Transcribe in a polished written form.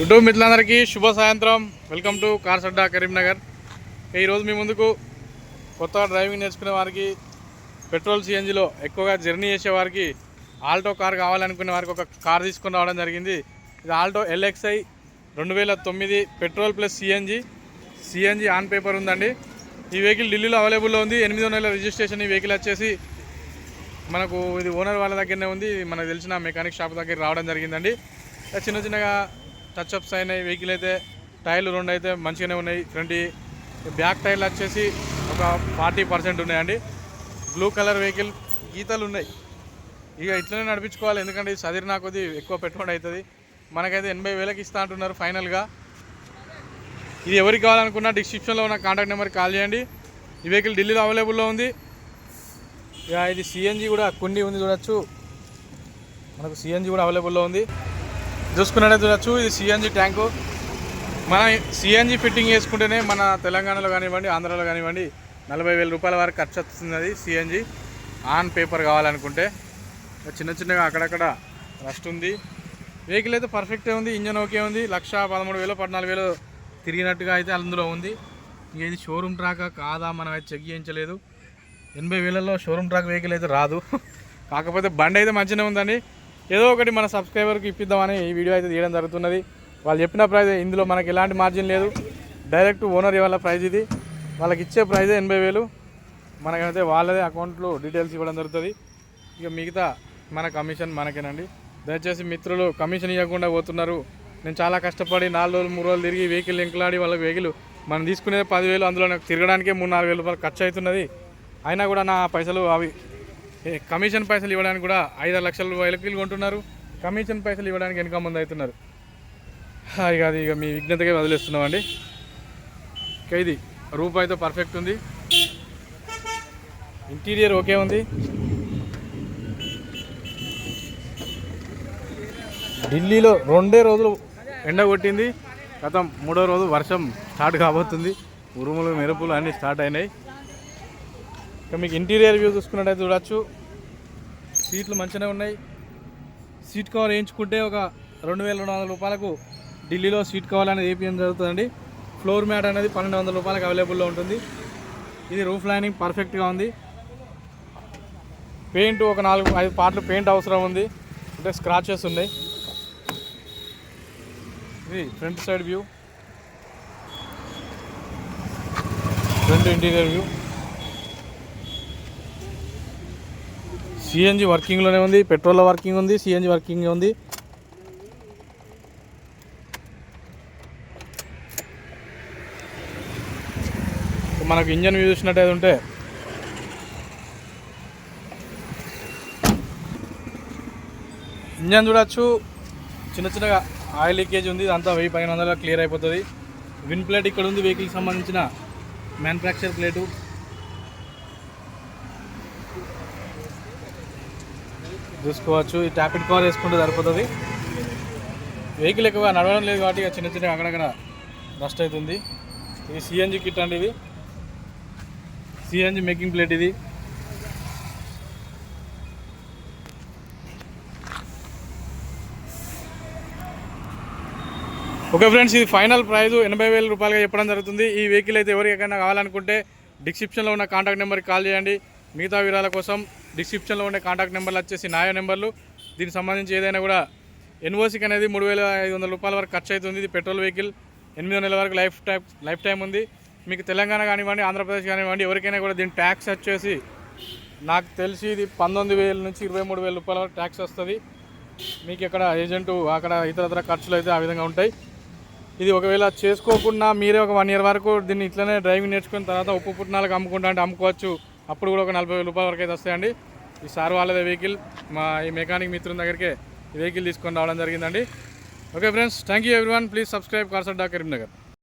YouTube మిత్రులందరికీ శుభ సాయంత్రం. వెల్కమ్ టు కార్స్ అడ్డా కరీంనగర్. ఈరోజు మీ ముందుకు కొత్త డ్రైవింగ్ నేర్చుకునే వారికి, పెట్రోల్ సిఎన్జిలో ఎక్కువగా జర్నీ చేసే వారికి, ఆల్టో కార్ కావాలనుకునే వారికి ఒక కార్ తీసుకొని రావడం జరిగింది. ఇది Alto LXi 2009 petrol plus CNG on paper ఉందండి. ఈ వెహికల్ ఢిల్లీలో అవైలబుల్లో ఉంది. 8వ నెల రిజిస్ట్రేషన్. ఈ వెహికల్ వచ్చేసి మనకు ఇది ఓనర్ వాళ్ళ దగ్గరనే ఉంది. మనకు తెలిసిన మెకానిక్ షాప్ దగ్గర రావడం జరిగిందండి. చిన్న చిన్నగా టచ్అప్స్ అయినాయి. వెహికల్ అయితే టైర్లు 2 అయితే మంచిగానే ఉన్నాయి. ఫ్రంట్ బ్యాక్ టైర్లు వచ్చేసి ఒక 40% ఉన్నాయండి. బ్లూ కలర్ వెహికల్, గీతలు ఉన్నాయి. ఇక ఇట్లనే నడిపించుకోవాలి, ఎందుకంటే ఇది సదిరినా కొద్ది ఎక్కువ పెట్టుబడి అవుతుంది. మనకైతే 80,000కి ఇస్తా అంటున్నారు ఫైనల్గా. ఇది ఎవరికి కావాలనుకున్నా డిస్క్రిప్షన్లో ఉన్న కాంటాక్ట్ నెంబర్కి కాల్ చేయండి. ఈ వెహికల్ ఢిల్లీలో అవైలబుల్లో ఉంది. ఇక ఇది సిఎన్జి కూడా కుండి ఉంది, చూడొచ్చు. మనకు సిఎన్జి కూడా అవైలబుల్లో ఉంది. చూసుకున్నట్టు చూడొచ్చు. ఇది సిఎన్జి ట్యాంకు. మనం సిఎన్జి ఫిట్టింగ్ చేసుకుంటేనే మన తెలంగాణలో కానివ్వండి, ఆంధ్రాలో కానివ్వండి 40,000 రూపాయల వరకు ఖర్చు వస్తుంది. అది సిఎన్జి ఆన్ పేపర్ కావాలనుకుంటే. చిన్న చిన్నగా అక్కడక్కడ రస్ట్ ఉంది. వెహికల్ అయితే పర్ఫెక్టే ఉంది. ఇంజన్ ఓకే ఉంది. 1,13,000 14,000 తిరిగినట్టుగా అయితే అందులో ఉంది. ఇక ఇది షోరూమ్ ట్రాక్ కాదా మనం అయితే చెక్ చేయించలేదు. 80,000లో షోరూమ్ ట్రాక్ వెహికల్ అయితే రాదు. కాకపోతే బండి అయితే మంచిగానే ఉందండి. ఏదో ఒకటి మన సబ్స్క్రైబర్కి ఇప్పిద్దామని ఈ వీడియో అయితే తీయడం జరుగుతున్నది. వాళ్ళు చెప్పిన ప్రైజ్, ఇందులో మనకి ఎలాంటి మార్జిన్ లేదు. డైరెక్ట్ ఓనర్ ఇవ్వాల ప్రైజ్. ఇది వాళ్ళకి ఇచ్చే ప్రైజే 80,000. మనకైతే వాళ్ళదే అకౌంట్లో డీటెయిల్స్ ఇవ్వడం జరుగుతుంది. ఇక మిగతా మన కమిషన్ మనకేనండి. దయచేసి మిత్రులు కమిషన్ ఇవ్వకుండా పోతున్నారు. నేను చాలా కష్టపడి 4 రోజులు 3 రోజులు తిరిగి వెహికల్ ఎంకలాడి వాళ్ళకి వెహికల్ మనం తీసుకునేది 10,000, అందులో నాకు తిరగడానికే 3-4 వేల రూపాయలు ఖర్చు అవుతున్నది. అయినా కూడా నా పైసలు అవి కమిషన్ పైసలు ఇవ్వడానికి కూడా 5-6 లక్షల వెహికల్ కొంటున్నారు. కమిషన్ పైసలు ఇవ్వడానికి వెనక ముందు అవుతున్నారు. ఇక మీ విజ్ఞతగా వదిలేస్తున్నామండి. ఇది రూప్ అయితే పర్ఫెక్ట్ ఉంది. ఇంటీరియర్ ఓకే ఉంది. ఢిల్లీలో 2 రోజులు ఎండ కొట్టింది. గతం 3వ రోజు వర్షం స్టార్ట్ కాబోతుంది. ఉరుములు మెరుపులు అన్నీ స్టార్ట్ అయినాయి. ఇక మీకు ఇంటీరియర్ వ్యూ చూసుకున్నట్టయితే చూడొచ్చు. సీట్లు మంచిగానే ఉన్నాయి. సీట్ కవర్ వేయించుకుంటే ఒక 2,200 రూపాయలకు ఢిల్లీలో సీట్ కవర్ అనేది వేయించడం జరుగుతుందండి. ఫ్లోర్ మ్యాట్ అనేది 1,200 రూపాయలకు అవైలబుల్లో ఉంటుంది. ఇది రూఫ్ లైనింగ్ పర్ఫెక్ట్గా ఉంది. పెయింట్ ఒక 4-5 పార్ట్లు పెయింట్ అవసరం ఉంది, అంటే స్క్రాచెస్ ఉన్నాయి. ఇది front side view, front interior view. CNG వర్కింగ్లోనే ఉంది. పెట్రోల్లో వర్కింగ్ ఉంది, సిఎన్జి వర్కింగ్ ఉంది. మనకు ఇంజన్ వ్యూ చూసినట్టయితే ఉంటే ఇంజన్ చూడొచ్చు. చిన్న చిన్నగా ఆయిల్ లీకేజ్ ఉంది. అంతా 1,500 క్లియర్ అయిపోతుంది. విన్ ప్లేట్ ఇక్కడ ఉంది. వెహికల్కి సంబంధించిన మ్యానుఫ్యాక్చర్ ప్లేటు. చూసుకోవచ్చు. ఈ ట్యాపిడ్ కవర్ వేసుకుంటే సరిపోతుంది. వెహికల్ ఎక్కువగా నడవడం లేదు కాబట్టి చిన్న చిన్న అక్కడక్కడ రస్ట్ అవుతుంది. ఇది సిఎన్జి కిట్ అండి. ఇది సిఎన్జి మేకింగ్ ప్లేట్. ఇది ఓకే ఫ్రెండ్స్, ఇది ఫైనల్ ప్రైస్ 80,000 రూపాయలుగా చెప్పడం జరుగుతుంది. ఈ వెహికల్ అయితే ఎవరికైనా కావాలనుకుంటే డిస్క్రిప్షన్లో ఉన్న కాంటాక్ట్ నెంబర్కి కాల్ చేయండి. మిగతా వివరాల కోసం డిస్క్రిప్షన్లో ఉండే కాంటాక్ట్ నెంబర్లు వచ్చేసి నాయో నెంబర్లు. దీనికి సంబంధించి ఏదైనా కూడా ఎన్ఓసికి అనేది 3,500 రూపాయల వరకు ఖర్చు అవుతుంది. ఇది పెట్రోల్ వెహికల్. 8వ నెల వరకు లైఫ్ టైం ఉంది. మీకు తెలంగాణ కానివ్వండి, ఆంధ్రప్రదేశ్ కానివ్వండి, ఎవరికైనా కూడా దీని ట్యాక్స్ వచ్చేసి నాకు తెలిసి ఇది 19,000 నుంచి 23,000 రూపాయల వరకు ట్యాక్స్ వస్తుంది. మీకు ఇక్కడ ఏజెంటు అక్కడ ఇతర ఖర్చులు అయితే ఆ విధంగా ఉంటాయి. ఇది ఒకవేళ చేసుకోకుండా మీరే ఒక 1 ఇయర్ వరకు దీన్ని ఇట్లనే డ్రైవింగ్ నేర్చుకున్న తర్వాత ఉప్పు పుట్నాలకు అమ్ముకుంటా అంటే అమ్ముకోవచ్చు. అప్పుడు కూడా ఒక 40,000 రూపాయల వరకు అయితే వస్తాయండి. ఈ సార్ వాళ్ళదే వెహికల్. ఈ మెకానిక్ మిత్రుల దగ్గరికి ఈ వెహికల్ తీసుకొని రావడం జరిగిందండి. Okay friends, thank you everyone. Please subscribe cars Adda Karimnagar.